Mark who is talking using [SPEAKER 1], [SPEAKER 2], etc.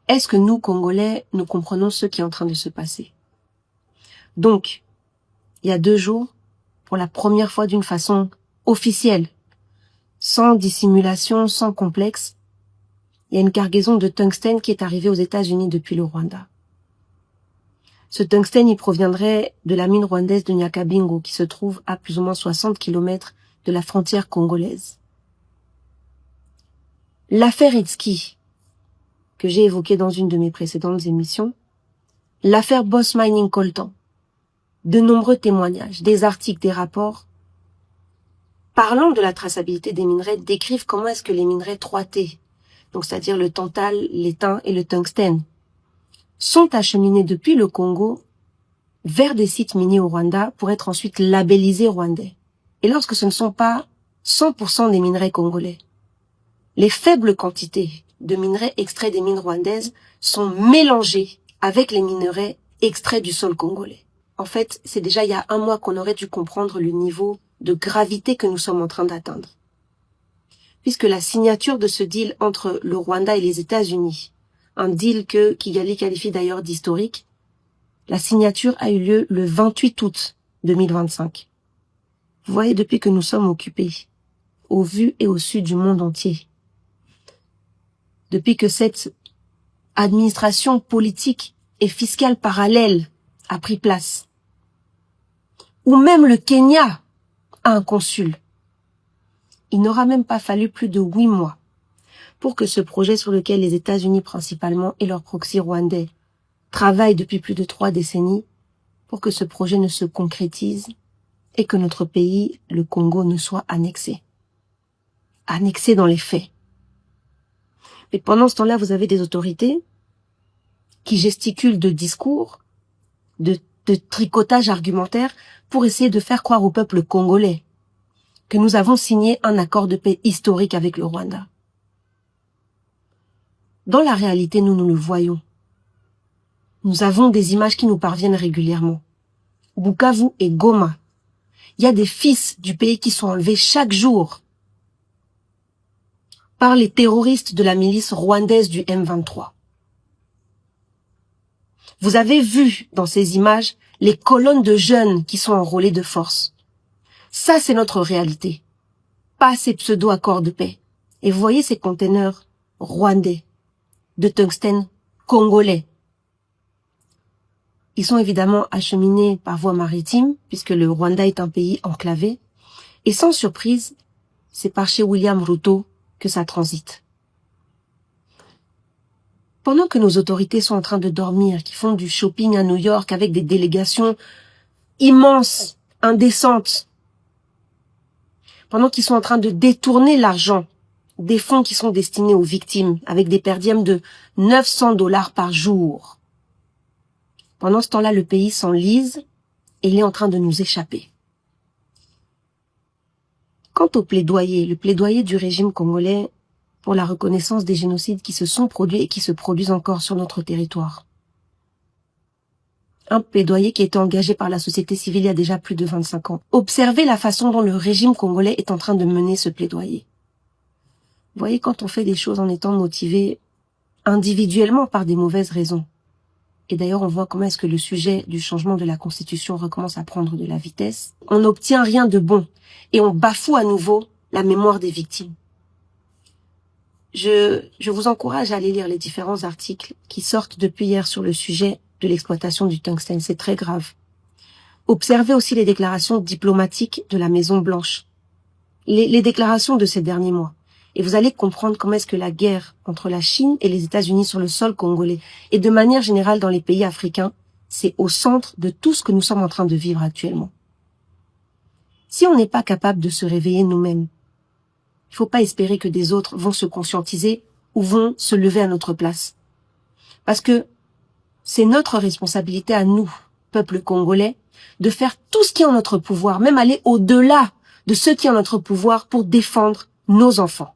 [SPEAKER 1] est-ce que nous, Congolais, nous comprenons ce qui est en train de se passer? Donc, il y a 2 jours, pour la première fois d'une façon officielle, sans dissimulation, sans complexe, il y a une cargaison de tungstène qui est arrivée aux États-Unis depuis le Rwanda. Ce tungstène, il proviendrait de la mine rwandaise de Nyakabingo, qui se trouve à plus ou moins 60 km de la frontière congolaise. L'affaire Itski, que j'ai évoquée dans une de mes précédentes émissions, l'affaire Boss Mining Coltan, de nombreux témoignages, des articles, des rapports, parlant de la traçabilité des minerais, décrivent comment est-ce que les minerais 3T, donc c'est-à-dire le tantal, l'étain et le tungstène, sont acheminés depuis le Congo vers des sites miniers au Rwanda pour être ensuite labellisés rwandais. Et lorsque ce ne sont pas 100% des minerais congolais, les faibles quantités de minerais extraits des mines rwandaises sont mélangées avec les minerais extraits du sol congolais. En fait, c'est déjà il y a 1 mois qu'on aurait dû comprendre le niveau de gravité que nous sommes en train d'atteindre. Puisque la signature de ce deal entre le Rwanda et les États-Unis, un deal que Kigali qualifie d'ailleurs d'historique, la signature a eu lieu le 28 août 2025. Vous voyez, depuis que nous sommes occupés, au vu et au su du monde entier, depuis que cette administration politique et fiscale parallèle a pris place, ou même le Kenya a un consul, il n'aura même pas fallu plus de 8 mois pour que ce projet sur lequel les États-Unis principalement et leurs proxys rwandais travaillent depuis plus de 3 décennies, pour que ce projet ne se concrétise et que notre pays, le Congo, ne soit annexé. Annexé dans les faits. Mais pendant ce temps-là, vous avez des autorités qui gesticulent de discours, de tricotage argumentaire pour essayer de faire croire au peuple congolais que nous avons signé un accord de paix historique avec le Rwanda. Dans la réalité, nous le voyons. Nous avons des images qui nous parviennent régulièrement. Bukavu et Goma. Il y a des fils du pays qui sont enlevés chaque jour par les terroristes de la milice rwandaise du M23. Vous avez vu dans ces images les colonnes de jeunes qui sont enrôlés de force. Ça, c'est notre réalité. Pas ces pseudo-accords de paix. Et vous voyez ces containers rwandais de tungstène congolais. Ils sont évidemment acheminés par voie maritime, puisque le Rwanda est un pays enclavé. Et sans surprise, c'est par chez William Ruto que ça transite. Pendant que nos autorités sont en train de dormir, qui font du shopping à New York avec des délégations immenses, indécentes, pendant qu'ils sont en train de détourner l'argent des fonds qui sont destinés aux victimes, avec des perdièmes de $900 par jour. Pendant ce temps-là, le pays s'enlise et il est en train de nous échapper. Quant au plaidoyer, le plaidoyer du régime congolais pour la reconnaissance des génocides qui se sont produits et qui se produisent encore sur notre territoire. Un plaidoyer qui a été engagé par la société civile il y a déjà plus de 25 ans. Observez la façon dont le régime congolais est en train de mener ce plaidoyer. Vous voyez, quand on fait des choses en étant motivé individuellement par des mauvaises raisons, et d'ailleurs on voit comment est-ce que le sujet du changement de la Constitution recommence à prendre de la vitesse, on n'obtient rien de bon et on bafoue à nouveau la mémoire des victimes. Je vous encourage à aller lire les différents articles qui sortent depuis hier sur le sujet de l'exploitation du tungstène. C'est très grave. Observez aussi les déclarations diplomatiques de la Maison Blanche, les déclarations de ces derniers mois. Et vous allez comprendre comment est-ce que la guerre entre la Chine et les États-Unis sur le sol congolais, et de manière générale dans les pays africains, c'est au centre de tout ce que nous sommes en train de vivre actuellement. Si on n'est pas capable de se réveiller nous-mêmes, il ne faut pas espérer que des autres vont se conscientiser ou vont se lever à notre place. Parce que c'est notre responsabilité à nous, peuple congolais, de faire tout ce qui est en notre pouvoir, même aller au-delà de ce qui est en notre pouvoir pour défendre nos enfants.